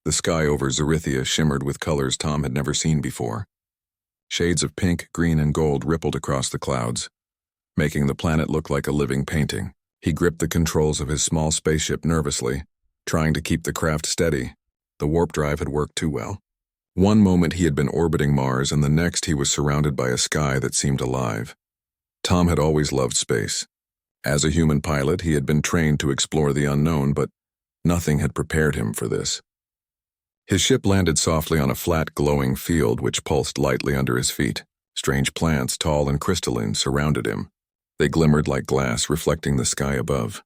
The sky over Zarithia shimmered with colors Tom had never seen before. Shades of pink, green, and gold rippled across the clouds, making the planet look like a living painting. He gripped the controls of his small spaceship nervously, trying to keep the craft steady. The warp drive had worked too well. One moment he had been orbiting Mars, and the next he was surrounded by a sky that seemed alive. Tom had always loved space. As a human pilot, he had been trained to explore the unknown, but nothing had prepared him for this. His ship landed softly on a flat, glowing field which pulsed lightly under his feet. Strange plants, tall and crystalline, surrounded him. They glimmered like glass, reflecting the sky above.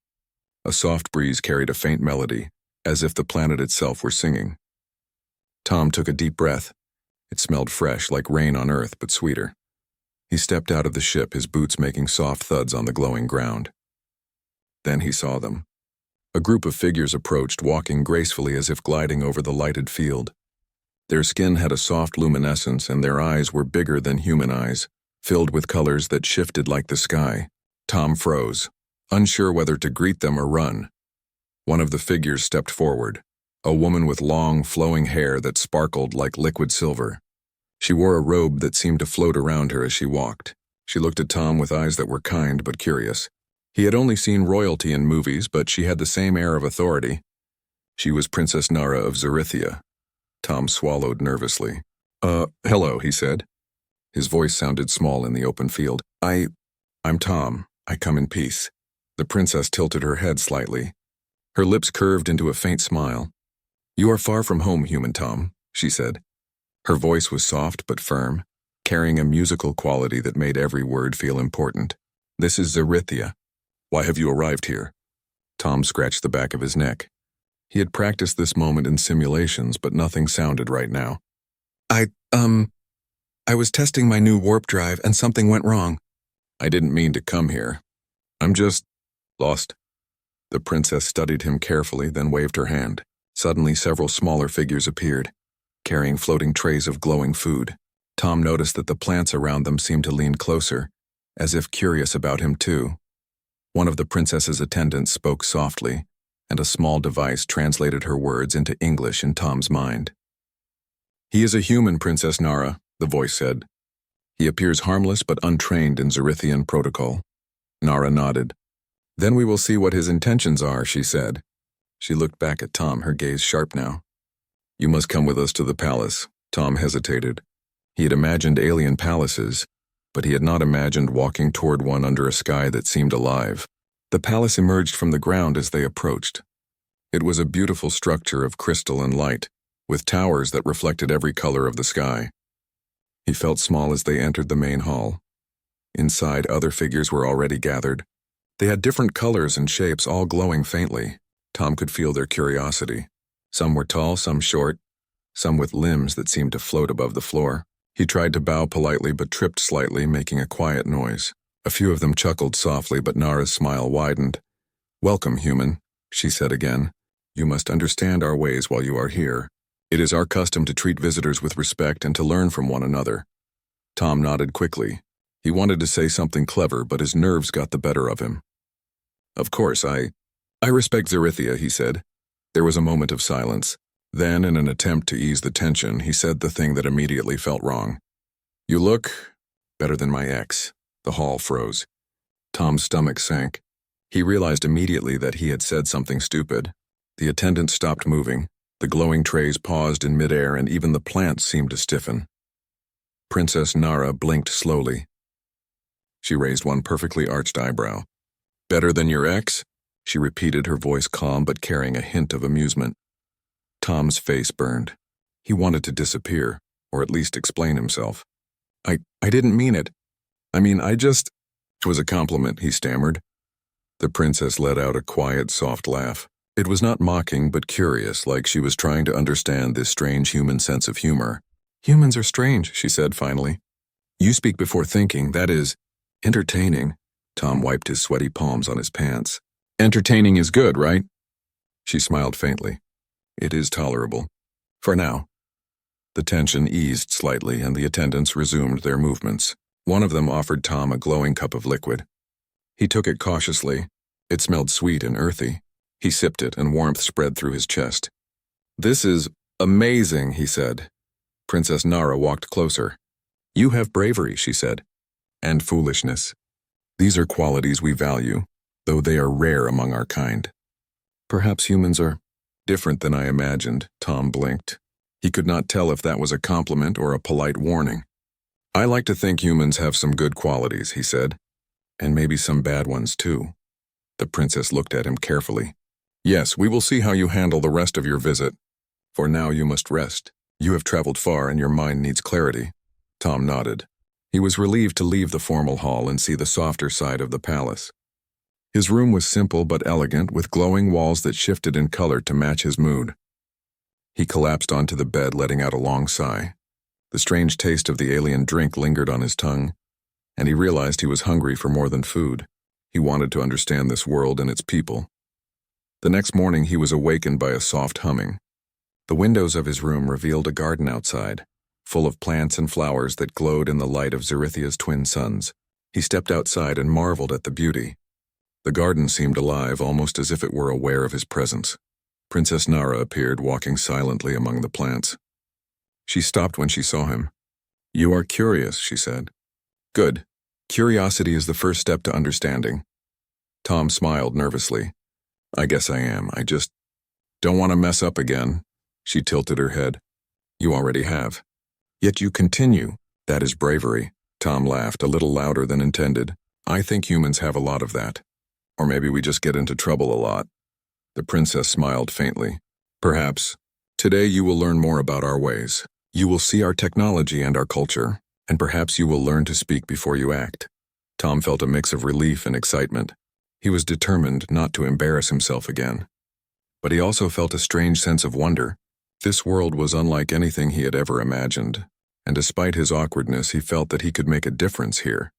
A soft breeze carried a faint melody, as if the planet itself were singing. Tom took a deep breath. It smelled fresh, like rain on Earth, but sweeter. He stepped out of the ship, his boots making soft thuds on the glowing ground. Then he saw them. A group of figures approached, walking gracefully as if gliding over the lighted field. Their skin had a soft luminescence, and their eyes were bigger than human eyes, filled with colors that shifted like the sky. Tom froze, unsure whether to greet them or run. One of the figures stepped forward, a woman with long, flowing hair that sparkled like liquid silver. She wore a robe that seemed to float around her as she walked. She looked at Tom with eyes that were kind but curious. He had only seen royalty in movies, but she had the same air of authority. She was Princess Nara of Zarithia. Tom swallowed nervously. Hello, he said. His voice sounded small in the open field. I'm Tom. I come in peace. The princess tilted her head slightly. Her lips curved into a faint smile. You are far from home, human Tom, she said. Her voice was soft but firm, carrying a musical quality that made every word feel important. This is Zarithia. Why have you arrived here? Tom scratched the back of his neck. He had practiced this moment in simulations, but nothing sounded right now. I was testing my new warp drive and something went wrong. I didn't mean to come here. I'm just lost. The princess studied him carefully, then waved her hand. Suddenly, several smaller figures appeared, carrying floating trays of glowing food. Tom noticed that the plants around them seemed to lean closer, as if curious about him too. One of the princess's attendants spoke softly, and a small device translated her words into English in Tom's mind. He is a human, Princess Nara, the voice said. He appears harmless but untrained in Zarithian protocol. Nara nodded. Then we will see what his intentions are, she said. She looked back at Tom, her gaze sharp now. You must come with us to the palace. Tom hesitated. He had imagined alien palaces, but he had not imagined walking toward one under a sky that seemed alive. The palace emerged from the ground as they approached. It was a beautiful structure of crystal and light, with towers that reflected every color of the sky. He felt small as they entered the main hall. Inside, other figures were already gathered. They had different colors and shapes, all glowing faintly. Tom could feel their curiosity. Some were tall, some short, some with limbs that seemed to float above the floor. He tried to bow politely but tripped slightly, making a quiet noise. A few of them chuckled softly, but Nara's smile widened. Welcome, human, she said again. You must understand our ways while you are here. It is our custom to treat visitors with respect and to learn from one another. Tom nodded quickly. He wanted to say something clever, but his nerves got the better of him. Of course, I respect Zarithia, he said. There was a moment of silence. Then, in an attempt to ease the tension, he said the thing that immediately felt wrong. You look better than my ex. The hall froze. Tom's stomach sank. He realized immediately that he had said something stupid. The attendant stopped moving. The glowing trays paused in midair, and even the plants seemed to stiffen. Princess Nara blinked slowly. She raised one perfectly arched eyebrow. Better than your ex? She repeated, her voice calm but carrying a hint of amusement. Tom's face burned. He wanted to disappear, or at least explain himself. I didn't mean it. It was a compliment, he stammered. The princess let out a quiet, soft laugh. It was not mocking, but curious, like she was trying to understand this strange human sense of humor. Humans are strange, she said finally. You speak before thinking, that is, entertaining. Tom wiped his sweaty palms on his pants. Entertaining is good, right? She smiled faintly. It is tolerable. For now. The tension eased slightly, and the attendants resumed their movements. One of them offered Tom a glowing cup of liquid. He took it cautiously. It smelled sweet and earthy. He sipped it, and warmth spread through his chest. This is Amazing, he said. Princess Nara walked closer. You have bravery, she said, and foolishness. These are qualities we value, though they are rare among our kind. Perhaps humans are different than I imagined, Tom blinked. He could not tell if that was a compliment or a polite warning. I like to think humans have some good qualities, he said, and maybe some bad ones too. The princess looked at him carefully. Yes, we will see how you handle the rest of your visit. For now you must rest. You have traveled far and your mind needs clarity. Tom nodded. He was relieved to leave the formal hall and see the softer side of the palace. His room was simple but elegant, with glowing walls that shifted in color to match his mood. He collapsed onto the bed, letting out a long sigh. The strange taste of the alien drink lingered on his tongue, and he realized he was hungry for more than food. He wanted to understand this world and its people. The next morning he was awakened by a soft humming. The windows of his room revealed a garden outside, full of plants and flowers that glowed in the light of Zerithia's twin suns. He stepped outside and marveled at the beauty. The garden seemed alive, almost as if it were aware of his presence. Princess Nara appeared, walking silently among the plants. She stopped when she saw him. You are curious, she said. Good. Curiosity is the first step to understanding. Tom smiled nervously. I guess I am. I just don't want to mess up again. She tilted her head. You already have. Yet you continue. That is bravery. Tom laughed, a little louder than intended. I think humans have a lot of that. Or maybe we just get into trouble a lot. The princess smiled faintly. Perhaps. Today you will learn more about our ways. You will see our technology and our culture, and perhaps you will learn to speak before you act. Tom felt a mix of relief and excitement. He was determined not to embarrass himself again. But he also felt a strange sense of wonder. This world was unlike anything he had ever imagined, and despite his awkwardness, he felt that he could make a difference here.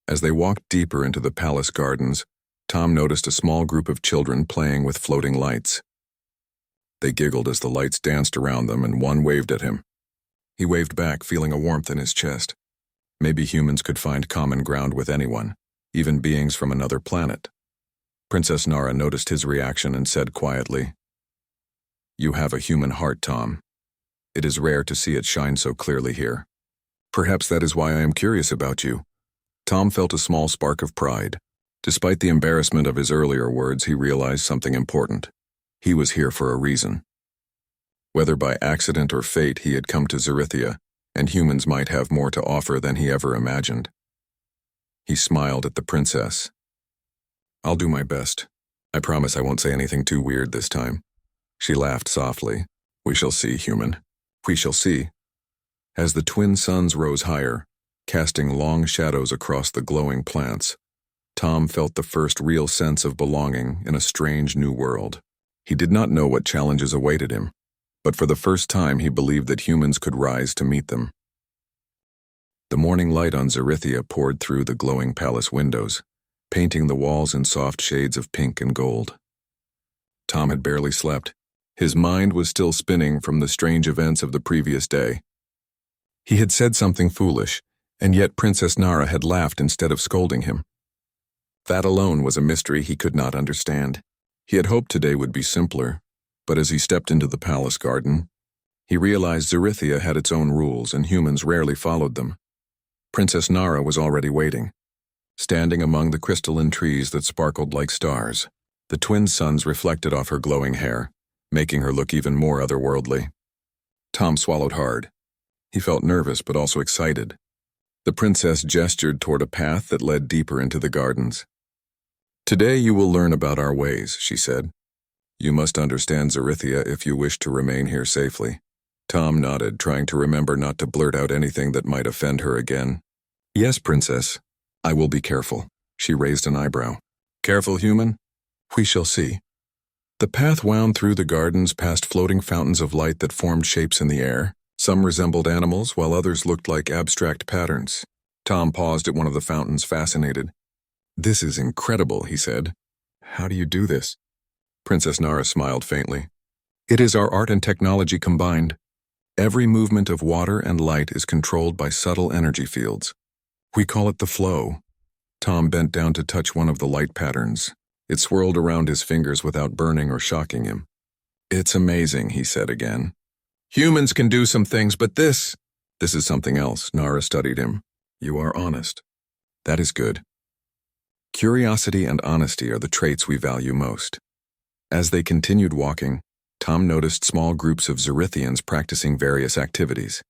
As they walked deeper into the palace gardens, Tom noticed a small group of children playing with floating lights. They giggled as the lights danced around them, and one waved at him. He waved back, feeling a warmth in his chest. Maybe humans could find common ground with anyone, even beings from another planet. Princess Nara noticed his reaction and said quietly, You have a human heart, Tom. It is rare to see it shine so clearly here. Perhaps that is why I am curious about you. Tom felt a small spark of pride. Despite the embarrassment of his earlier words, he realized something important. He was here for a reason. Whether by accident or fate, he had come to Zerithia, and humans might have more to offer than he ever imagined. He smiled at the princess. I'll do my best. I promise I won't say anything too weird this time. She laughed softly. We shall see, human. We shall see. As the twin suns rose higher, casting long shadows across the glowing plants, Tom felt the first real sense of belonging in a strange new world. He did not know what challenges awaited him, but for the first time he believed that humans could rise to meet them. The morning light on Zerithia poured through the glowing palace windows, painting the walls in soft shades of pink and gold. Tom had barely slept. His mind was still spinning from the strange events of the previous day. He had said something foolish, and yet Princess Nara had laughed instead of scolding him. That alone was a mystery he could not understand. He had hoped today would be simpler, but as he stepped into the palace garden, he realized Zerithia had its own rules and humans rarely followed them. Princess Nara was already waiting, standing among the crystalline trees that sparkled like stars. The twin suns reflected off her glowing hair, making her look even more otherworldly. Tom swallowed hard. He felt nervous but also excited. The princess gestured toward a path that led deeper into the gardens. Today you will learn about our ways, she said. You must understand Zerithia if you wish to remain here safely. Tom nodded, trying to remember not to blurt out anything that might offend her again. Yes, princess. I will be careful. She raised an eyebrow. Careful, human? We shall see. The path wound through the gardens past floating fountains of light that formed shapes in the air. Some resembled animals, while others looked like abstract patterns. Tom paused at one of the fountains, fascinated. This is incredible, he said. How do you do this? Princess Nara smiled faintly. It is our art and technology combined. Every movement of water and light is controlled by subtle energy fields. We call it the flow. Tom bent down to touch one of the light patterns. It swirled around his fingers without burning or shocking him. It's amazing, he said again. Humans can do some things, but this is something else. Nara studied him. You are honest. That is good. Curiosity and honesty are the traits we value most. As they continued walking, Tom noticed small groups of Zerithians practicing various activities.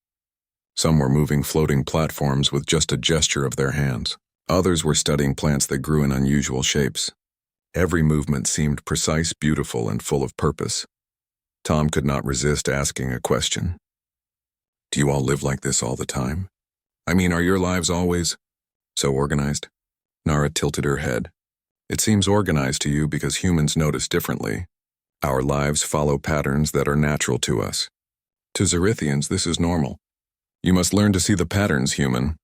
Some were moving floating platforms with just a gesture of their hands. Others were studying plants that grew in unusual shapes. Every movement seemed precise, beautiful, and full of purpose. Tom could not resist asking a question. Do you all live like this all the time? I mean, are your lives always so organized? Nara tilted her head. It seems organized to you because humans notice differently. Our lives follow patterns that are natural to us. To Zerithians, this is normal. You must learn to see the patterns, human.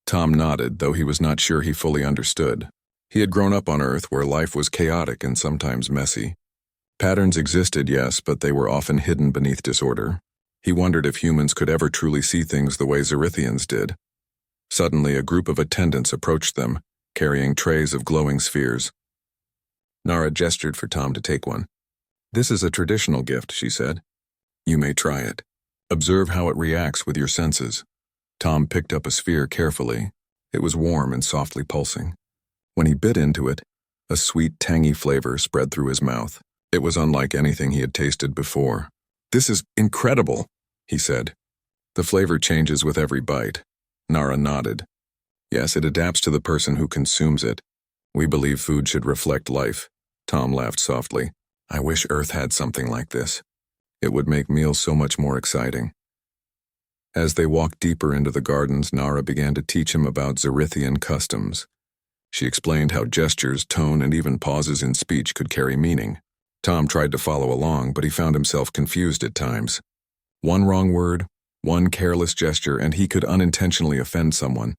Tom nodded, though he was not sure he fully understood. He had grown up on Earth where life was chaotic and sometimes messy. Patterns existed, yes, but they were often hidden beneath disorder. He wondered if humans could ever truly see things the way Zerithians did. Suddenly, a group of attendants approached them, carrying trays of glowing spheres. Nara gestured for Tom to take one. This is a traditional gift, she said. You may try it. Observe how it reacts with your senses. Tom picked up a sphere carefully. It was warm and softly pulsing. When he bit into it, a sweet, tangy flavor spread through his mouth. It was unlike anything he had tasted before. This is incredible, he said. The flavor changes with every bite. Nara nodded. Yes, it adapts to the person who consumes it. We believe food should reflect life. Tom laughed softly. I wish Earth had something like this. It would make meals so much more exciting. As they walked deeper into the gardens, Nara began to teach him about Zerithian customs. She explained how gestures, tone, and even pauses in speech could carry meaning. Tom tried to follow along, but he found himself confused at times. One wrong word, one careless gesture, and he could unintentionally offend someone.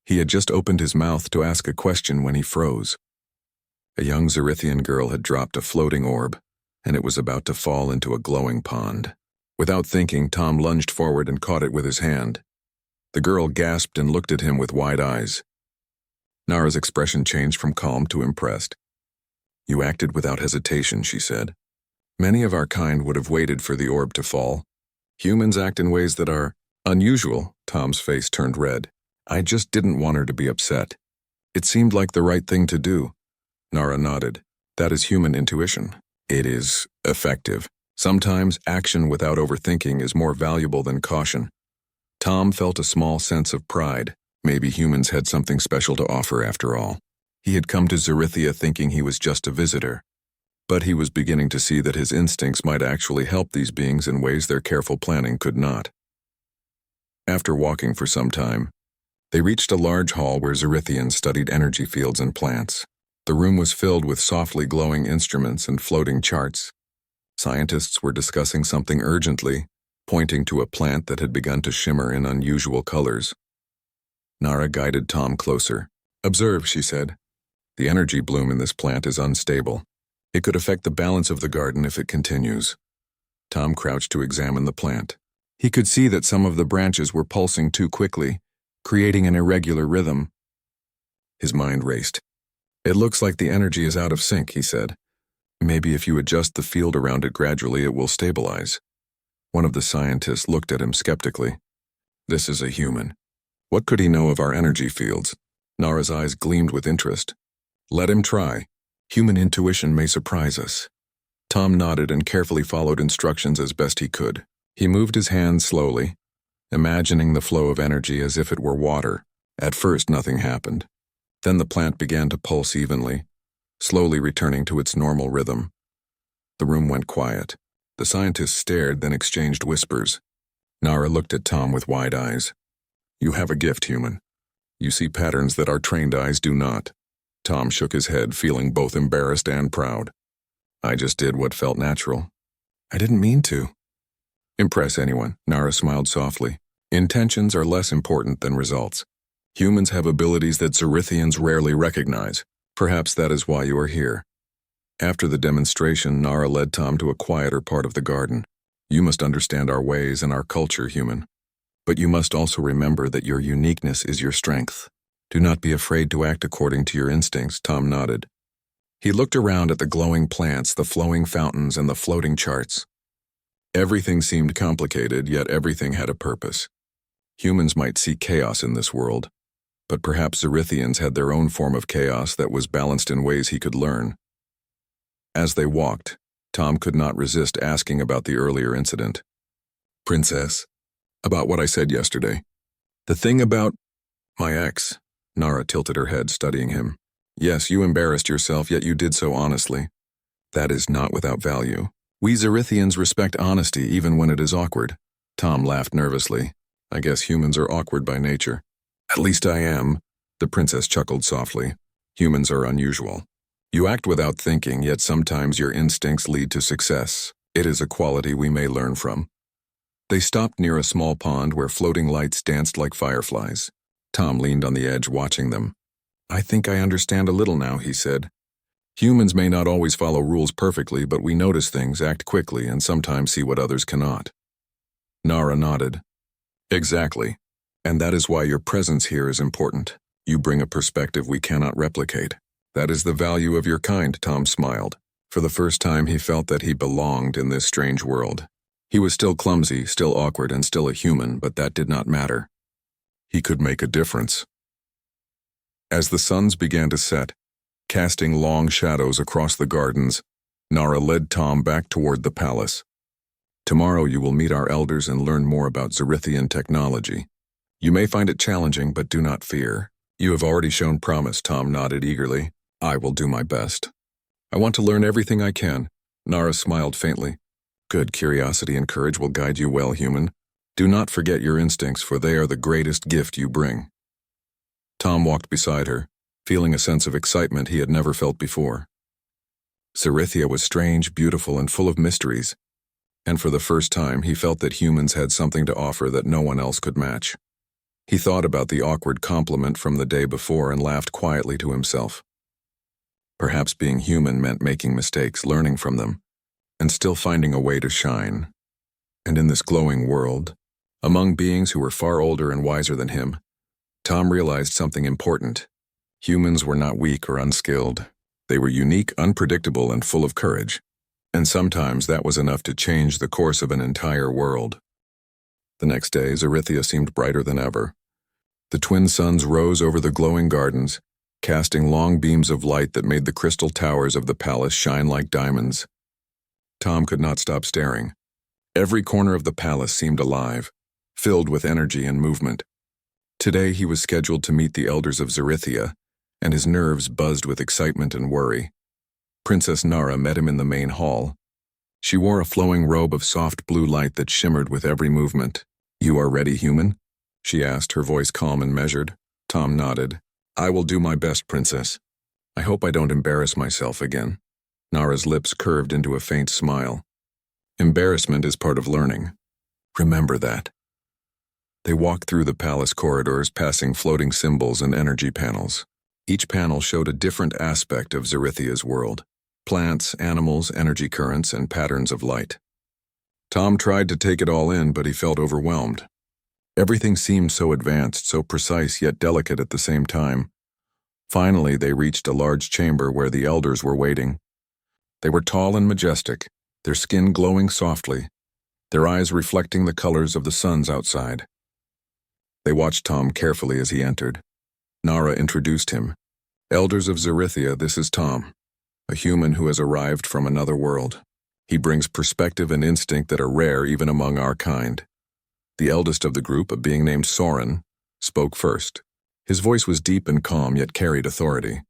He had just opened his mouth to ask a question when he froze. A young Zerithian girl had dropped a floating orb, and it was about to fall into a glowing pond. Without thinking, Tom lunged forward and caught it with his hand. The girl gasped and looked at him with wide eyes. Nara's expression changed from calm to impressed. You acted without hesitation, she said. Many of our kind would have waited for the orb to fall. Humans act in ways that are unusual. Tom's face turned red. I just didn't want her to be upset. It seemed like the right thing to do. Nara nodded. That is human intuition. It is effective. Sometimes action without overthinking is more valuable than caution. Tom felt a small sense of pride. Maybe humans had something special to offer after all. He had come to Zerithia thinking he was just a visitor. But he was beginning to see that his instincts might actually help these beings in ways their careful planning could not. After walking for some time, they reached a large hall where Zerithians studied energy fields and plants. The room was filled with softly glowing instruments and floating charts. Scientists were discussing something urgently, pointing to a plant that had begun to shimmer in unusual colors. Nara guided Tom closer. Observe, she said. The energy bloom in this plant is unstable. It could affect the balance of the garden if it continues. Tom crouched to examine the plant. He could see that some of the branches were pulsing too quickly, creating an irregular rhythm. His mind raced. It looks like the energy is out of sync, he said. Maybe if you adjust the field around it gradually, it will stabilize. One of the scientists looked at him skeptically. This is a human. What could he know of our energy fields? Nara's eyes gleamed with interest. Let him try. Human intuition may surprise us. Tom nodded and carefully followed instructions as best he could. He moved his hands slowly, imagining the flow of energy as if it were water. At first, nothing happened. Then the plant began to pulse evenly, slowly returning to its normal rhythm. The room went quiet. The scientists stared, then exchanged whispers. Nara looked at Tom with wide eyes. You have a gift, human. You see patterns that our trained eyes do not. Tom shook his head, feeling both embarrassed and proud. I just did what felt natural. I didn't mean to. Impress anyone, Nara smiled softly. Intentions are less important than results. Humans have abilities that Zerithians rarely recognize. Perhaps that is why you are here. After the demonstration, Nara led Tom to a quieter part of the garden. You must understand our ways and our culture, human. But you must also remember that your uniqueness is your strength. Do not be afraid to act according to your instincts, Tom nodded. He looked around at the glowing plants, the flowing fountains, and the floating charts. Everything seemed complicated, yet everything had a purpose. Humans might see chaos in this world, but perhaps Zerithians had their own form of chaos that was balanced in ways he could learn. As they walked, Tom could not resist asking about the earlier incident. "Princess, about what I said yesterday. The thing about my ex." Nara tilted her head, studying him. "Yes, you embarrassed yourself, yet you did so honestly. That is not without value. We Zerithians respect honesty even when it is awkward." Tom laughed nervously. "I guess humans are awkward by nature." "At least I am," the princess chuckled softly. "Humans are unusual. You act without thinking, yet sometimes your instincts lead to success. It is a quality we may learn from." They stopped near a small pond where floating lights danced like fireflies. Tom leaned on the edge, watching them. "I think I understand a little now," he said. "Humans may not always follow rules perfectly, but we notice things, act quickly, and sometimes see what others cannot." Nara nodded. "Exactly. And that is why your presence here is important. You bring a perspective we cannot replicate. That is the value of your kind," Tom smiled. For the first time he felt that he belonged in this strange world. He was still clumsy, still awkward, and still a human, but that did not matter. He could make a difference. As the suns began to set, casting long shadows across the gardens, Nara led Tom back toward the palace. "Tomorrow you will meet our elders and learn more about Zerithian technology. You may find it challenging, but do not fear. You have already shown promise," Tom nodded eagerly. "I will do my best." "I want to learn everything I can." Nara smiled faintly. "Good. Curiosity and courage will guide you well, human. Do not forget your instincts, for they are the greatest gift you bring." Tom walked beside her, feeling a sense of excitement he had never felt before. Zerithia was strange, beautiful, and full of mysteries, and for the first time he felt that humans had something to offer that no one else could match. He thought about the awkward compliment from the day before and laughed quietly to himself. Perhaps being human meant making mistakes, learning from them, and still finding a way to shine. And in this glowing world, among beings who were far older and wiser than him, Tom realized something important. Humans were not weak or unskilled. They were unique, unpredictable, and full of courage. And sometimes that was enough to change the course of an entire world. The next day, Zerithia seemed brighter than ever. The twin suns rose over the glowing gardens, casting long beams of light that made the crystal towers of the palace shine like diamonds. Tom could not stop staring. Every corner of the palace seemed alive, filled with energy and movement. Today he was scheduled to meet the elders of Zerithia, and his nerves buzzed with excitement and worry. Princess Nara met him in the main hall. She wore a flowing robe of soft blue light that shimmered with every movement. "You are ready, human?" she asked, her voice calm and measured. Tom nodded. "I will do my best, Princess. I hope I don't embarrass myself again." Nara's lips curved into a faint smile. "Embarrassment is part of learning. Remember that." They walked through the palace corridors, passing floating symbols and energy panels. Each panel showed a different aspect of Zerithia's world: plants, animals, energy currents, and patterns of light. Tom tried to take it all in, but he felt overwhelmed. Everything seemed so advanced, so precise, yet delicate at the same time. Finally, they reached a large chamber where the elders were waiting. They were tall and majestic, their skin glowing softly, their eyes reflecting the colors of the suns outside. They watched Tom carefully as he entered. Nara introduced him. "Elders of Zerithia, this is Tom, a human who has arrived from another world. He brings perspective and instinct that are rare even among our kind." The eldest of the group, a being named Soren, spoke first. His voice was deep and calm, yet carried authority.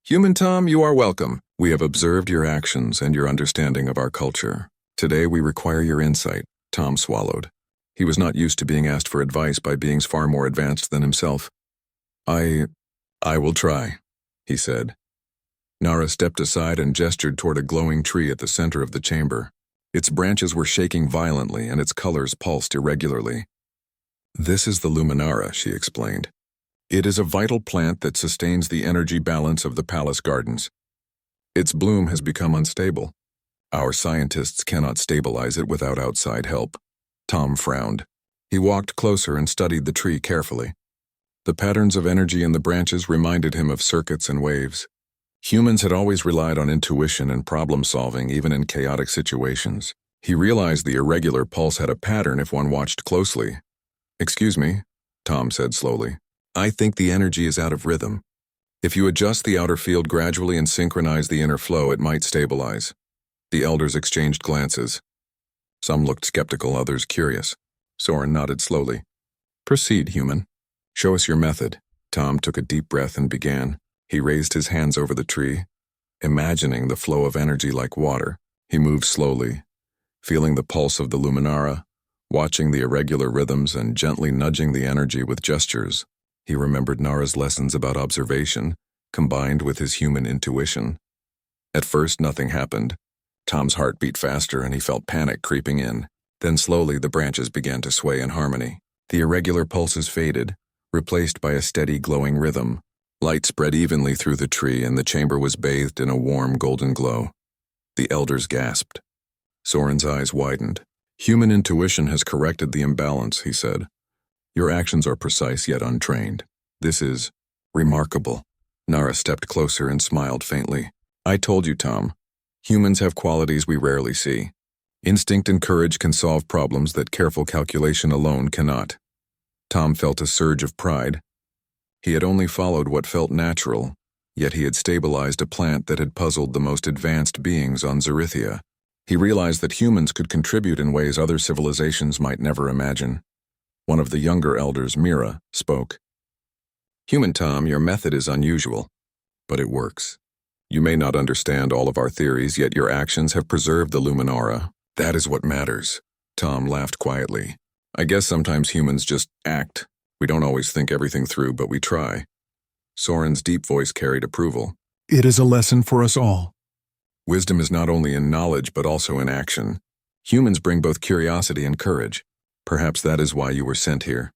"Human Tom, you are welcome. We have observed your actions and your understanding of our culture. Today we require your insight." Tom swallowed. He was not used to being asked for advice by beings far more advanced than himself. I will try," he said. Nara stepped aside and gestured toward a glowing tree at the center of the chamber. Its branches were shaking violently and its colors pulsed irregularly. "This is the Luminara," she explained. "It is a vital plant that sustains the energy balance of the palace gardens. Its bloom has become unstable. Our scientists cannot stabilize it without outside help." Tom frowned. He walked closer and studied the tree carefully. The patterns of energy in the branches reminded him of circuits and waves. Humans had always relied on intuition and problem-solving even in chaotic situations. He realized the irregular pulse had a pattern if one watched closely. "Excuse me," Tom said slowly. "I think the energy is out of rhythm. If you adjust the outer field gradually and synchronize the inner flow, it might stabilize." The elders exchanged glances. Some looked skeptical, others curious. Soren nodded slowly. "Proceed, human. Show us your method." Tom took a deep breath and began. He raised his hands over the tree, imagining the flow of energy like water. He moved slowly, feeling the pulse of the luminara, watching the irregular rhythms and gently nudging the energy with gestures. He remembered Nara's lessons about observation, combined with his human intuition. At first, nothing happened. Tom's heart beat faster and he felt panic creeping in. Then slowly the branches began to sway in harmony. The irregular pulses faded, replaced by a steady glowing rhythm. Light spread evenly through the tree and the chamber was bathed in a warm golden glow. The elders gasped. Soren's eyes widened. "Human intuition has corrected the imbalance," he said. "Your actions are precise yet untrained. This is remarkable." Nara stepped closer and smiled faintly. "I told you, Tom. Humans have qualities we rarely see. Instinct and courage can solve problems that careful calculation alone cannot." Tom felt a surge of pride. He had only followed what felt natural, yet he had stabilized a plant that had puzzled the most advanced beings on Zerithia. He realized that humans could contribute in ways other civilizations might never imagine. One of the younger elders, Mira, spoke. "Human Tom, your method is unusual, but it works. You may not understand all of our theories, yet your actions have preserved the Luminara. That is what matters." Tom laughed quietly. "I guess sometimes humans just act. We don't always think everything through, but we try." Soren's deep voice carried approval. "It is a lesson for us all." "Wisdom is not only in knowledge, but also in action. Humans bring both curiosity and courage. Perhaps that is why you were sent here."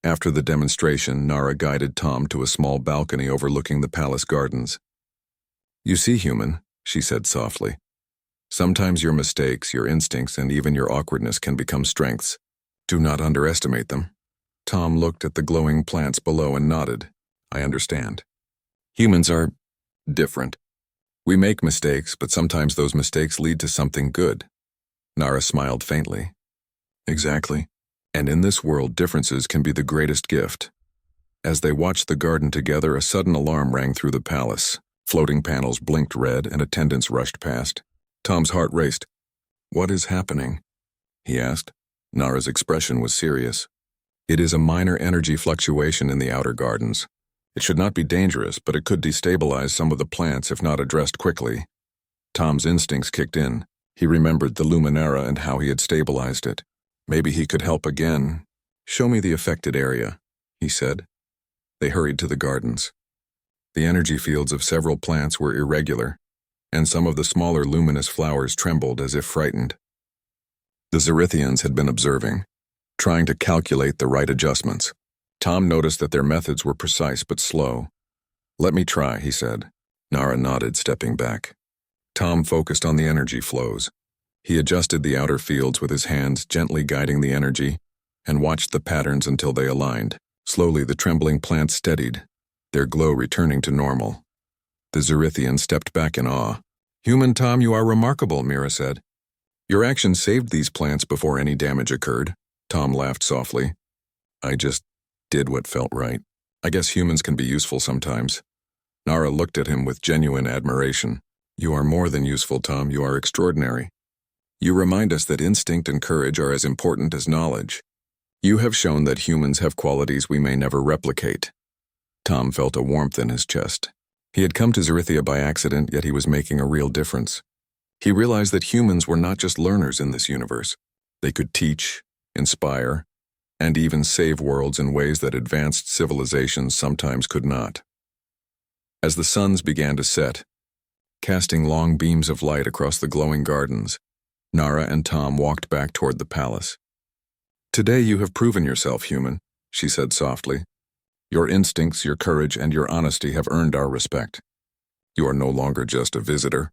After the demonstration, Nara guided Tom to a small balcony overlooking the palace gardens. "You see, human," she said softly. "Sometimes your mistakes, your instincts, and even your awkwardness can become strengths. Do not underestimate them." Tom looked at the glowing plants below and nodded. "I understand. Humans are different. We make mistakes, but sometimes those mistakes lead to something good." Nara smiled faintly. "Exactly. And in this world, differences can be the greatest gift." As they watched the garden together, a sudden alarm rang through the palace. Floating panels blinked red and attendants rushed past. Tom's heart raced. "What is happening?" he asked. Nara's expression was serious. "It is a minor energy fluctuation in the outer gardens. It should not be dangerous, but it could destabilize some of the plants if not addressed quickly." Tom's instincts kicked in. He remembered the Luminara and how he had stabilized it. Maybe he could help again. "Show me the affected area," he said. They hurried to the gardens. The energy fields of several plants were irregular, and some of the smaller luminous flowers trembled as if frightened. The Zerithians had been observing, trying to calculate the right adjustments. Tom noticed that their methods were precise but slow. "Let me try," he said. Nara nodded, stepping back. Tom focused on the energy flows. He adjusted the outer fields with his hands, gently guiding the energy, and watched the patterns until they aligned. Slowly, the trembling plants steadied, their glow returning to normal. The Zerithian stepped back in awe. "Human Tom, you are remarkable," Mira said. "Your action saved these plants before any damage occurred." Tom laughed softly. "I just did what felt right. I guess humans can be useful sometimes." Nara looked at him with genuine admiration. "You are more than useful, Tom. You are extraordinary. You remind us that instinct and courage are as important as knowledge. You have shown that humans have qualities we may never replicate." Tom felt a warmth in his chest. He had come to Zerithia by accident, yet he was making a real difference. He realized that humans were not just learners in this universe. They could teach, inspire, and even save worlds in ways that advanced civilizations sometimes could not. As the suns began to set, casting long beams of light across the glowing gardens, Nara and Tom walked back toward the palace. "Today you have proven yourself, human," she said softly. "Your instincts, your courage, and your honesty have earned our respect. You are no longer just a visitor."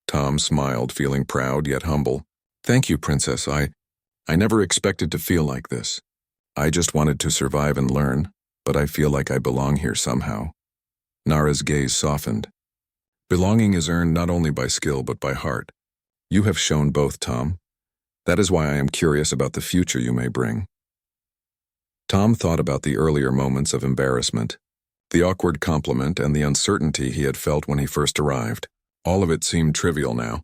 Tom smiled, feeling proud yet humble. "Thank you, Princess. I never expected to feel like this. I just wanted to survive and learn, but I feel like I belong here somehow." Nara's gaze softened. Belonging is earned not only by skill but by heart. You have shown both, Tom. That is why I am curious about the future you may bring. Tom thought about the earlier moments of embarrassment, the awkward compliment and the uncertainty he had felt when he first arrived. All of it seemed trivial now.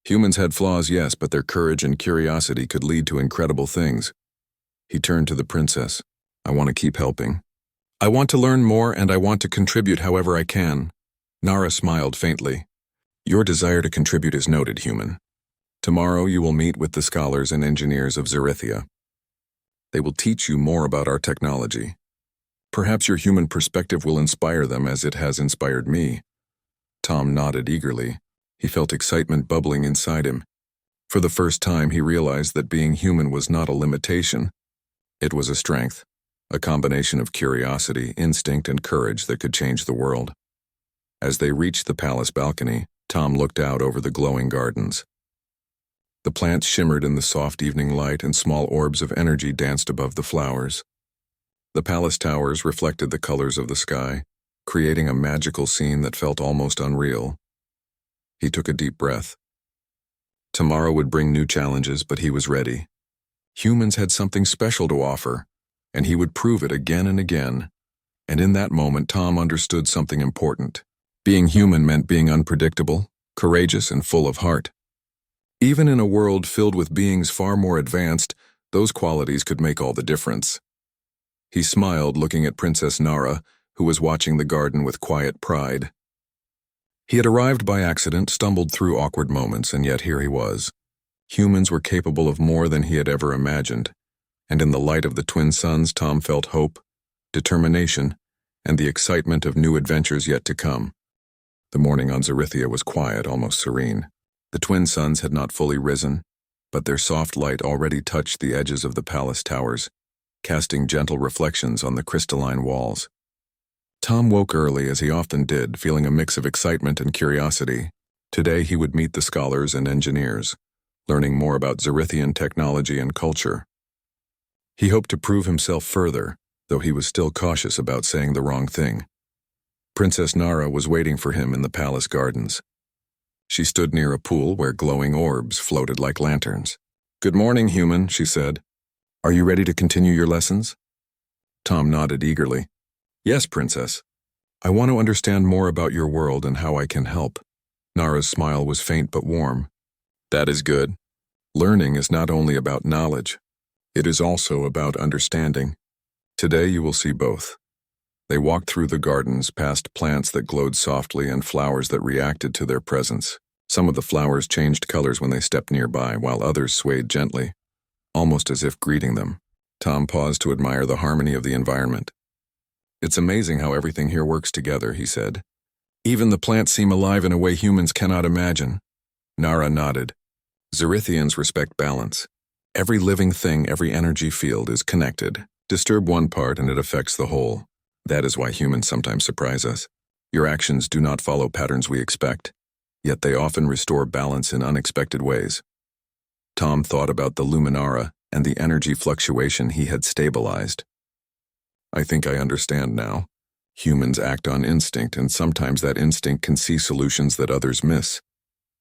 Humans had flaws, yes, but their courage and curiosity could lead to incredible things. He turned to the princess. I want to keep helping. I want to learn more and I want to contribute however I can. Nara smiled faintly. Your desire to contribute is noted, human. Tomorrow you will meet with the scholars and engineers of Zerithia. They will teach you more about our technology. Perhaps your human perspective will inspire them as it has inspired me. Tom nodded eagerly. He felt excitement bubbling inside him. For the first time he realized that being human was not a limitation. It was a strength, a combination of curiosity, instinct, and courage that could change the world. As they reached the palace balcony, Tom looked out over the glowing gardens. The plants shimmered in the soft evening light and small orbs of energy danced above the flowers. The palace towers reflected the colors of the sky, creating a magical scene that felt almost unreal. He took a deep breath. Tomorrow would bring new challenges, but he was ready. Humans had something special to offer, and he would prove it again and again. And in that moment, Tom understood something important. Being human meant being unpredictable, courageous, and full of heart. Even in a world filled with beings far more advanced, those qualities could make all the difference. He smiled, looking at Princess Nara, who was watching the garden with quiet pride. He had arrived by accident, stumbled through awkward moments, and yet here he was. Humans were capable of more than he had ever imagined, and in the light of the twin suns, Tom felt hope, determination, and the excitement of new adventures yet to come. The morning on Zerithia was quiet, almost serene. The twin suns had not fully risen, but their soft light already touched the edges of the palace towers, casting gentle reflections on the crystalline walls. Tom woke early, as he often did, feeling a mix of excitement and curiosity. Today he would meet the scholars and engineers, learning more about Zerithian technology and culture. He hoped to prove himself further, though he was still cautious about saying the wrong thing. Princess Nara was waiting for him in the palace gardens. She stood near a pool where glowing orbs floated like lanterns. "Good morning, human," she said. "Are you ready to continue your lessons?" Tom nodded eagerly. "Yes, Princess. I want to understand more about your world and how I can help." Nara's smile was faint but warm. "That is good. Learning is not only about knowledge. It is also about understanding. Today you will see both." They walked through the gardens, past plants that glowed softly and flowers that reacted to their presence. Some of the flowers changed colors when they stepped nearby, while others swayed gently, almost as if greeting them. Tom paused to admire the harmony of the environment. "It's amazing how everything here works together," he said. "Even the plants seem alive in a way humans cannot imagine." Nara nodded. "Zerithians respect balance. Every living thing, every energy field is connected. Disturb one part and it affects the whole. That is why humans sometimes surprise us. Your actions do not follow patterns we expect, yet they often restore balance in unexpected ways." Tom thought about the Luminara and the energy fluctuation he had stabilized. "I think I understand now. Humans act on instinct, and sometimes that instinct can see solutions that others miss."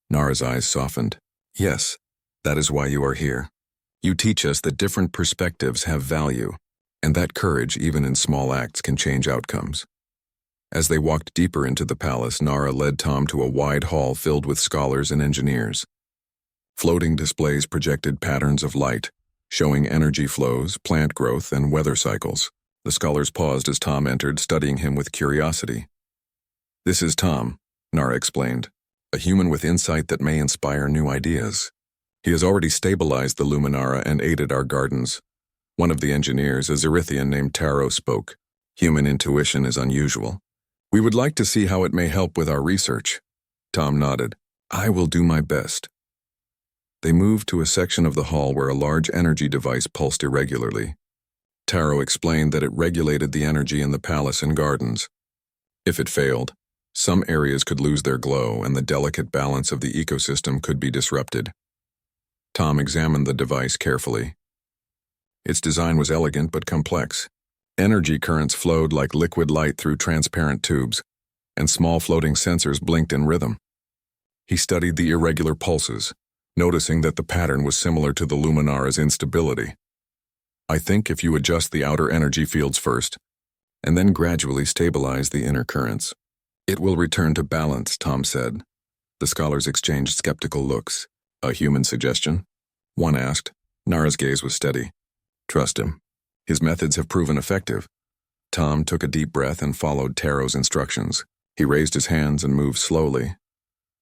Nara's eyes softened. "Yes, that is why you are here. You teach us that different perspectives have value, and that courage, even in small acts, can change outcomes." As they walked deeper into the palace, Nara led Tom to a wide hall filled with scholars and engineers. Floating displays projected patterns of light, showing energy flows, plant growth, and weather cycles. The scholars paused as Tom entered, studying him with curiosity. "This is Tom," Nara explained, "a human with insight that may inspire new ideas. He has already stabilized the Luminara and aided our gardens." One of the engineers, a Zerithian named Taro, spoke. "Human intuition is unusual. We would like to see how it may help with our research." Tom nodded. "I will do my best." They moved to a section of the hall where a large energy device pulsed irregularly. Taro explained that it regulated the energy in the palace and gardens. If it failed, some areas could lose their glow and the delicate balance of the ecosystem could be disrupted. Tom examined the device carefully. Its design was elegant but complex. Energy currents flowed like liquid light through transparent tubes. and small floating sensors blinked in rhythm. He studied the irregular pulses, noticing that the pattern was similar to the Luminara's instability. I think if you adjust the outer energy fields first, and then gradually stabilize the inner currents, it will return to balance, Tom said. The scholars exchanged skeptical looks. A human suggestion? One asked. Nara's gaze was steady. Trust him. His methods have proven effective. Tom took a deep breath and followed Taro's instructions. He raised his hands and moved slowly,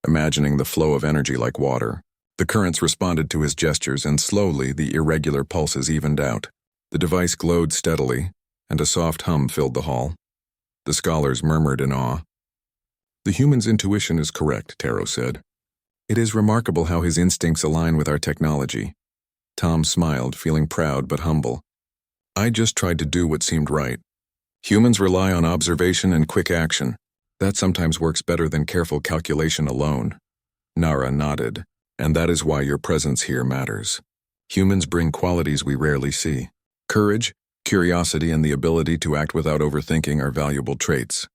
imagining the flow of energy like water. The currents responded to his gestures, and slowly the irregular pulses evened out. The device glowed steadily, and a soft hum filled the hall. The scholars murmured in awe. The human's intuition is correct, Taro said. It is remarkable how his instincts align with our technology. Tom smiled, feeling proud but humble. I just tried to do what seemed right. Humans rely on observation and quick action. That sometimes works better than careful calculation alone. Nara nodded. And that is why your presence here matters. Humans bring qualities we rarely see. Courage, curiosity, and the ability to act without overthinking are valuable traits.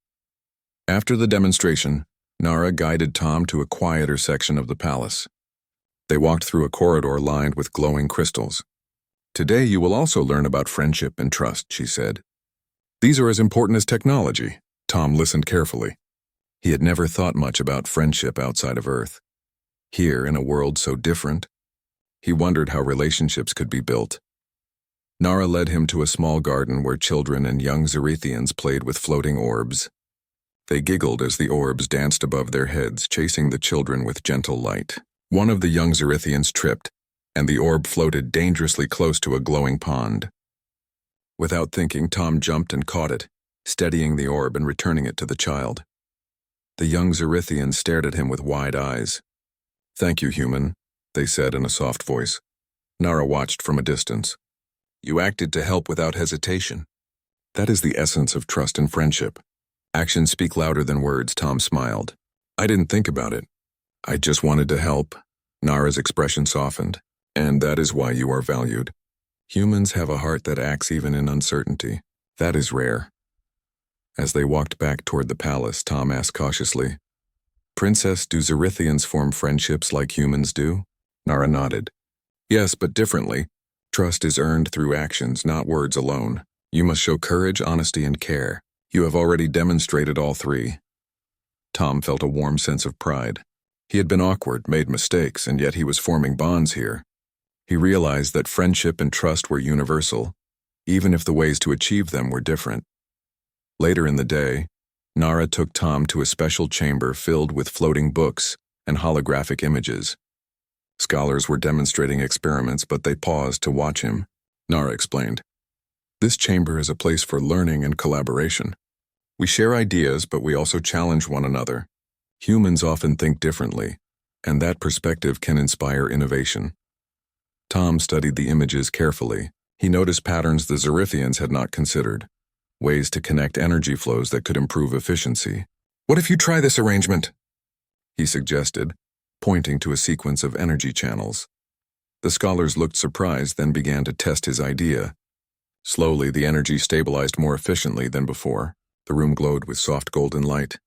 After the demonstration, Nara guided Tom to a quieter section of the palace. They walked through a corridor lined with glowing crystals. Today you will also learn about friendship and trust, she said. These are as important as technology. Tom listened carefully. He had never thought much about friendship outside of Earth. Here, in a world so different, he wondered how relationships could be built. Nara led him to a small garden where children and young Zerethians played with floating orbs. They giggled as the orbs danced above their heads, chasing the children with gentle light. One of the young Zerethians tripped, and the orb floated dangerously close to a glowing pond. Without thinking, Tom jumped and caught it, steadying the orb and returning it to the child. The young Zerethians stared at him with wide eyes. Thank you, human, they said in a soft voice. Nara watched from a distance. You acted to help without hesitation. That is the essence of trust and friendship. Actions speak louder than words, Tom smiled. I didn't think about it. I just wanted to help. Nara's expression softened. And that is why you are valued. Humans have a heart that acts even in uncertainty. That is rare. As they walked back toward the palace, Tom asked cautiously, Princess, do Zerethians form friendships like humans do? Nara nodded. Yes, but differently. Trust is earned through actions, not words alone. You must show courage, honesty, and care. You have already demonstrated all three. Tom felt a warm sense of pride. He had been awkward, made mistakes, and yet he was forming bonds here. He realized that friendship and trust were universal, even if the ways to achieve them were different. Later in the day, Nara took Tom to a special chamber filled with floating books and holographic images. Scholars were demonstrating experiments, but they paused to watch him. Nara explained, This chamber is a place for learning and collaboration. We share ideas, but we also challenge one another. Humans often think differently, and that perspective can inspire innovation. Tom studied the images carefully. He noticed patterns the Zerethians had not considered, ways to connect energy flows that could improve efficiency. What if you try this arrangement? He suggested, pointing to a sequence of energy channels. The scholars looked surprised, then began to test his idea. Slowly, the energy stabilized more efficiently than before. The room glowed with soft golden light.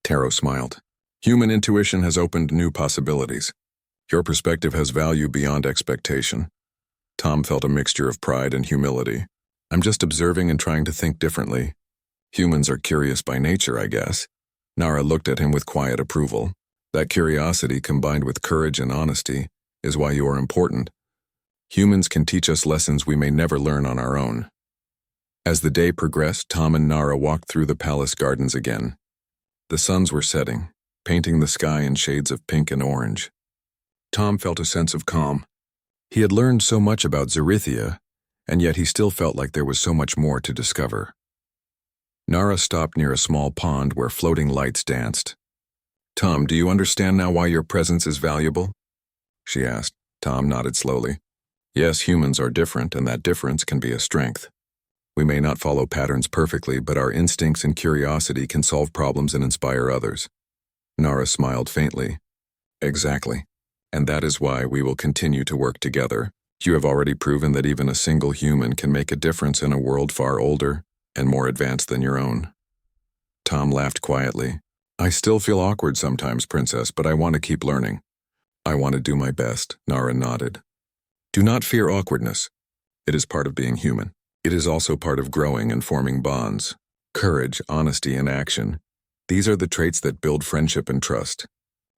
Taro smiled. Human intuition has opened new possibilities. Your perspective has value beyond expectation. Tom felt a mixture of pride and humility. I'm just observing and trying to think differently. Humans are curious by nature, I guess. Nara looked at him with quiet approval. That curiosity, combined with courage and honesty, is why you are important. Humans can teach us lessons we may never learn on our own. As the day progressed, Tom and Nara walked through the palace gardens again. The suns were setting, painting the sky in shades of pink and orange. Tom felt a sense of calm. He had learned so much about Zerethia, and yet he still felt like there was so much more to discover. Nara stopped near a small pond where floating lights danced. Tom, do you understand now why your presence is valuable? She asked. Tom nodded slowly. Yes, humans are different, and that difference can be a strength. We may not follow patterns perfectly, but our instincts and curiosity can solve problems and inspire others. Nara smiled faintly. Exactly. And that is why we will continue to work together. You have already proven that even a single human can make a difference in a world far older and more advanced than your own. Tom laughed quietly. I still feel awkward sometimes, Princess, but I want to keep learning. I want to do my best, Nara nodded. Do not fear awkwardness. It is part of being human. It is also part of growing and forming bonds. Courage, honesty, and action. These are the traits that build friendship and trust.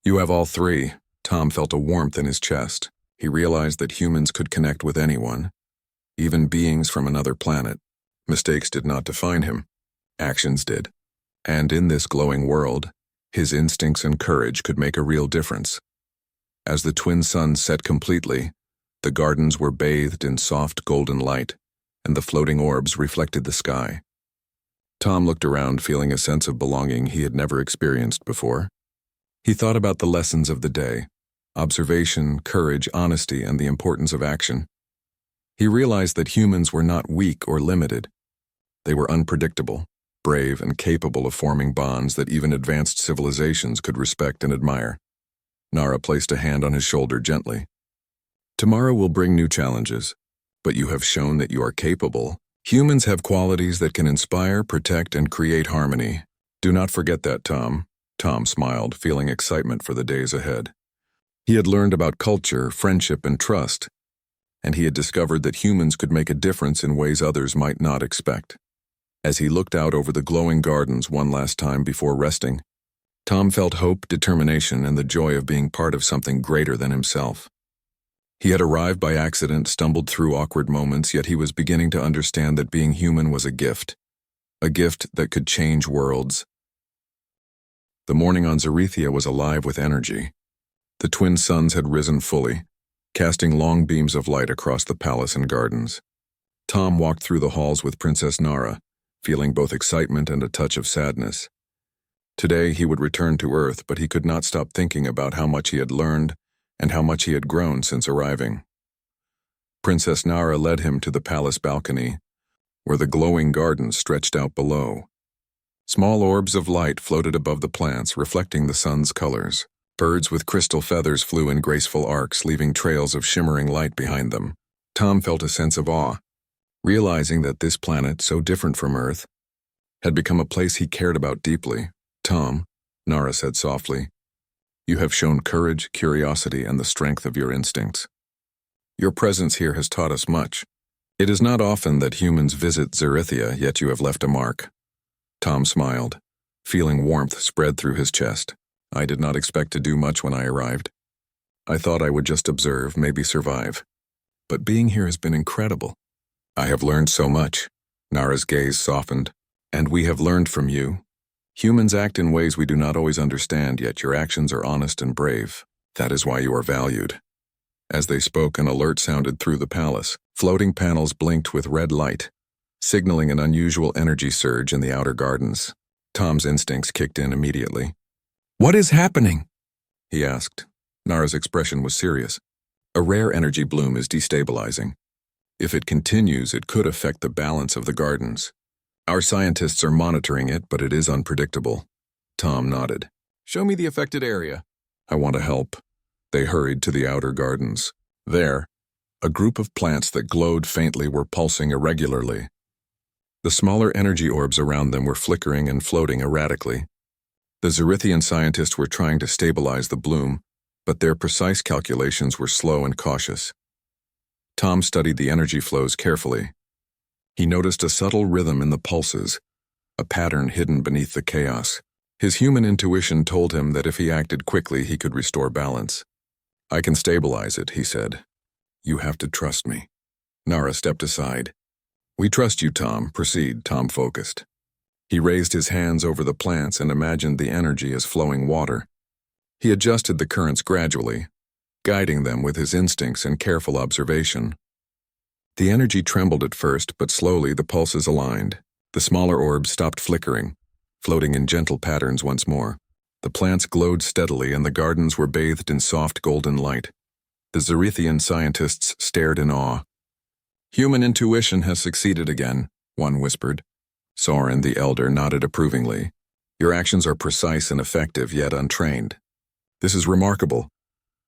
You have all three. Tom felt a warmth in his chest. He realized that humans could connect with anyone, even beings from another planet. Mistakes did not define him. Actions did. And in this glowing world, his instincts and courage could make a real difference. As the twin suns set completely, the gardens were bathed in soft golden light, and the floating orbs reflected the sky. Tom looked around, feeling a sense of belonging he had never experienced before. He thought about the lessons of the day: observation, courage, honesty, and the importance of action. He realized that humans were not weak or limited. They were unpredictable, brave, and capable of forming bonds that even advanced civilizations could respect and admire. Nara placed a hand on his shoulder gently. Tomorrow will bring new challenges, but you have shown that you are capable. Humans have qualities that can inspire, protect, and create harmony. Do not forget that, Tom. Tom smiled, feeling excitement for the days ahead. He had learned about culture, friendship, and trust, and he had discovered that humans could make a difference in ways others might not expect. As he looked out over the glowing gardens one last time before resting, Tom felt hope, determination, and the joy of being part of something greater than himself. He had arrived by accident, stumbled through awkward moments, yet he was beginning to understand that being human was a gift that could change worlds. The morning on Zarethia was alive with energy. The twin suns had risen fully, casting long beams of light across the palace and gardens. Tom walked through the halls with Princess Nara, feeling both excitement and a touch of sadness. Today he would return to Earth, but he could not stop thinking about how much he had learned and how much he had grown since arriving. Princess Nara led him to the palace balcony, where the glowing gardens stretched out below. Small orbs of light floated above the plants, reflecting the sun's colors. Birds with crystal feathers flew in graceful arcs, leaving trails of shimmering light behind them. Tom felt a sense of awe, realizing that this planet, so different from Earth, had become a place he cared about deeply. Tom, Nara said softly, you have shown courage, curiosity, and the strength of your instincts. Your presence here has taught us much. It is not often that humans visit Zarethia, yet you have left a mark. Tom smiled, feeling warmth spread through his chest. I did not expect to do much when I arrived. I thought I would just observe, maybe survive. But being here has been incredible. I have learned so much. Nara's gaze softened. And we have learned from you. Humans act in ways we do not always understand, yet your actions are honest and brave. That is why you are valued. As they spoke, an alert sounded through the palace. Floating panels blinked with red light, signaling an unusual energy surge in the outer gardens. Tom's instincts kicked in immediately. What is happening? He asked. Nara's expression was serious. A rare energy bloom is destabilizing. If it continues, it could affect the balance of the gardens. Our scientists are monitoring it, but it is unpredictable. Tom nodded. Show me the affected area. I want to help. They hurried to the outer gardens. There, a group of plants that glowed faintly were pulsing irregularly. The smaller energy orbs around them were flickering and floating erratically. The Zarethian scientists were trying to stabilize the bloom, but their precise calculations were slow and cautious. Tom studied the energy flows carefully. He noticed a subtle rhythm in the pulses, a pattern hidden beneath the chaos. His human intuition told him that if he acted quickly, he could restore balance. I can stabilize it, he said. You have to trust me. Nara stepped aside. We trust you, Tom. Proceed, Tom focused. He raised his hands over the plants and imagined the energy as flowing water. He adjusted the currents gradually, guiding them with his instincts and careful observation. The energy trembled at first, but slowly the pulses aligned. The smaller orbs stopped flickering, floating in gentle patterns once more. The plants glowed steadily and the gardens were bathed in soft golden light. The Zarethian scientists stared in awe. Human intuition has succeeded again, one whispered. Soren, the elder, nodded approvingly. Your actions are precise and effective, yet untrained. This is remarkable.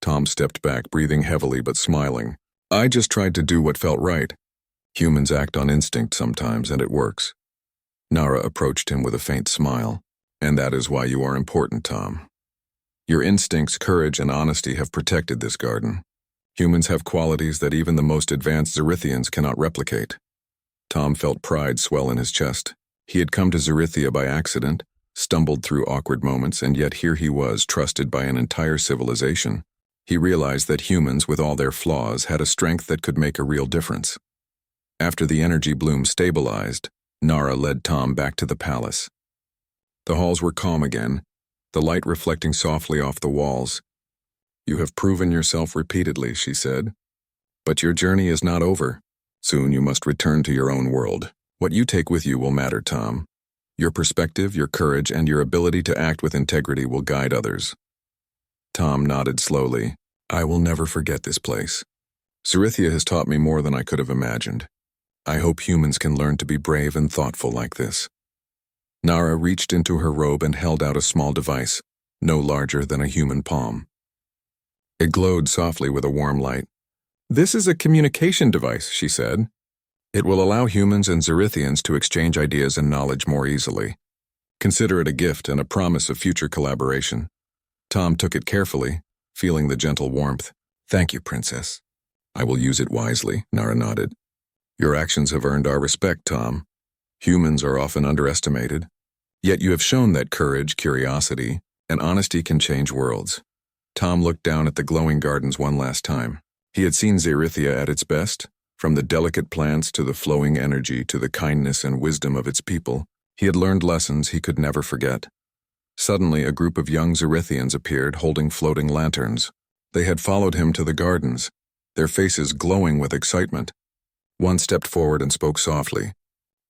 Tom stepped back, breathing heavily but smiling. I just tried to do what felt right. Humans act on instinct sometimes, and it works. Nara approached him with a faint smile. And that is why you are important, Tom. Your instincts, courage, and honesty have protected this garden. Humans have qualities that even the most advanced Xerithians cannot replicate. Tom felt pride swell in his chest. He had come to Xerithia by accident, stumbled through awkward moments, and yet here he was, trusted by an entire civilization. He realized that humans, with all their flaws, had a strength that could make a real difference. After the energy bloom stabilized, Nara led Tom back to the palace. The halls were calm again, the light reflecting softly off the walls. "You have proven yourself repeatedly," she said. "But your journey is not over. Soon you must return to your own world. What you take with you will matter, Tom. Your perspective, your courage, and your ability to act with integrity will guide others." Tom nodded slowly. "I will never forget this place. Xerithia has taught me more than I could have imagined. I hope humans can learn to be brave and thoughtful like this." Nara reached into her robe and held out a small device, no larger than a human palm. It glowed softly with a warm light. "This is a communication device," she said. "It will allow humans and Xerithians to exchange ideas and knowledge more easily. Consider it a gift and a promise of future collaboration." Tom took it carefully, feeling the gentle warmth. "Thank you, Princess. I will use it wisely," Nara nodded. "Your actions have earned our respect, Tom. Humans are often underestimated. Yet you have shown that courage, curiosity, and honesty can change worlds." Tom looked down at the glowing gardens one last time. He had seen Xerithia at its best, from the delicate plants to the flowing energy to the kindness and wisdom of its people. He had learned lessons he could never forget. Suddenly, a group of young Xerithians appeared holding floating lanterns. They had followed him to the gardens, their faces glowing with excitement. One stepped forward and spoke softly.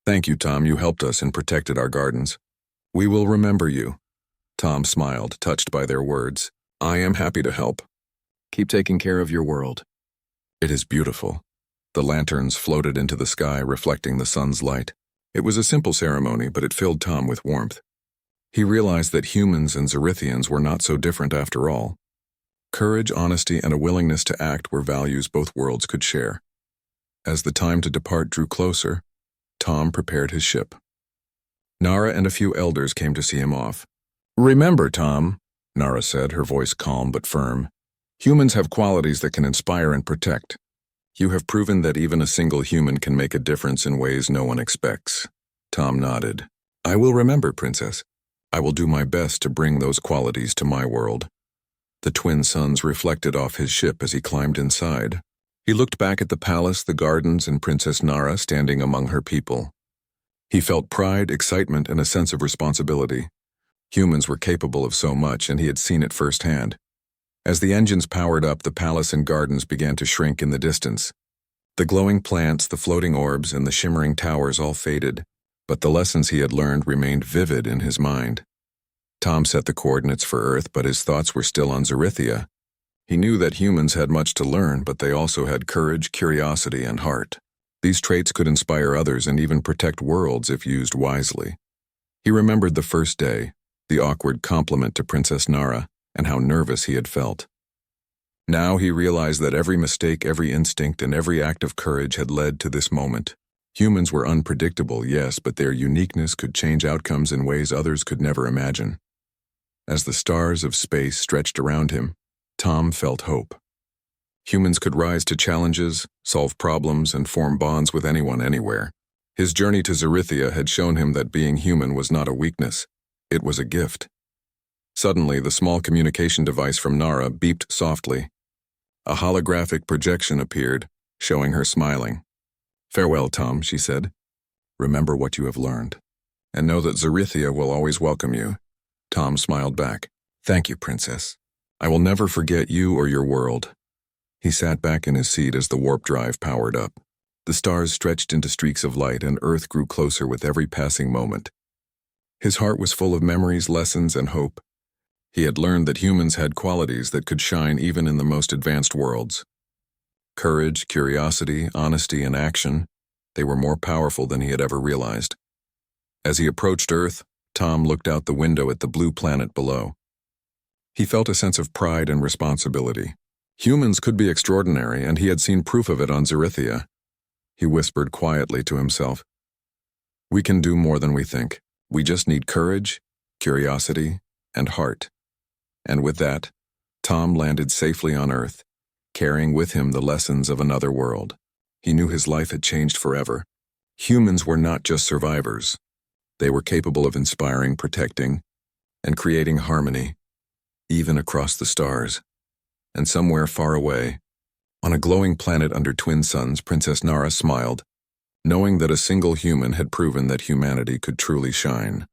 "Thank you, Tom. You helped us and protected our gardens. We will remember you." Tom smiled, touched by their words. "I am happy to help. Keep taking care of your world." "It is beautiful." The lanterns floated into the sky, reflecting the sun's light. It was a simple ceremony, but it filled Tom with warmth. He realized that humans and Xerithians were not so different after all. Courage, honesty, and a willingness to act were values both worlds could share. As the time to depart drew closer, Tom prepared his ship. Nara and a few elders came to see him off. "Remember, Tom," Nara said, her voice calm but firm, "humans have qualities that can inspire and protect. You have proven that even a single human can make a difference in ways no one expects." Tom nodded. "I will remember, Princess. I will do my best to bring those qualities to my world." The twin suns reflected off his ship as he climbed inside. He looked back at the palace, the gardens, and Princess Nara standing among her people. He felt pride, excitement, and a sense of responsibility. Humans were capable of so much, and he had seen it firsthand. As the engines powered up, the palace and gardens began to shrink in the distance. The glowing plants, the floating orbs, and the shimmering towers all faded, but the lessons he had learned remained vivid in his mind. Tom set the coordinates for Earth, but his thoughts were still on Xerithia. He knew that humans had much to learn, but they also had courage, curiosity, and heart. These traits could inspire others and even protect worlds if used wisely. He remembered the first day, the awkward compliment to Princess Nara, and how nervous he had felt. Now he realized that every mistake, every instinct, and every act of courage had led to this moment. Humans were unpredictable, yes, but their uniqueness could change outcomes in ways others could never imagine. As the stars of space stretched around him, Tom felt hope. Humans could rise to challenges, solve problems, and form bonds with anyone anywhere. His journey to Xerithia had shown him that being human was not a weakness, it was a gift. Suddenly, the small communication device from Nara beeped softly. A holographic projection appeared, showing her smiling. "Farewell, Tom," she said. "Remember what you have learned, and know that Xerithia will always welcome you." Tom smiled back. "Thank you, Princess. I will never forget you or your world." He sat back in his seat as the warp drive powered up. The stars stretched into streaks of light, and Earth grew closer with every passing moment. His heart was full of memories, lessons, and hope. He had learned that humans had qualities that could shine even in the most advanced worlds. Courage, curiosity, honesty, and action, they were more powerful than he had ever realized. As he approached Earth, Tom looked out the window at the blue planet below. He felt a sense of pride and responsibility. Humans could be extraordinary, and he had seen proof of it on Xerithia. He whispered quietly to himself, "We can do more than we think. We just need courage, curiosity, and heart. And with that, Tom landed safely on Earth, carrying with him the lessons of another world. He knew his life had changed forever. Humans were not just survivors. They were capable of inspiring, protecting, and creating harmony, even across the stars. And somewhere far away, on a glowing planet under twin suns, Princess Nara smiled, knowing that a single human had proven that humanity could truly shine.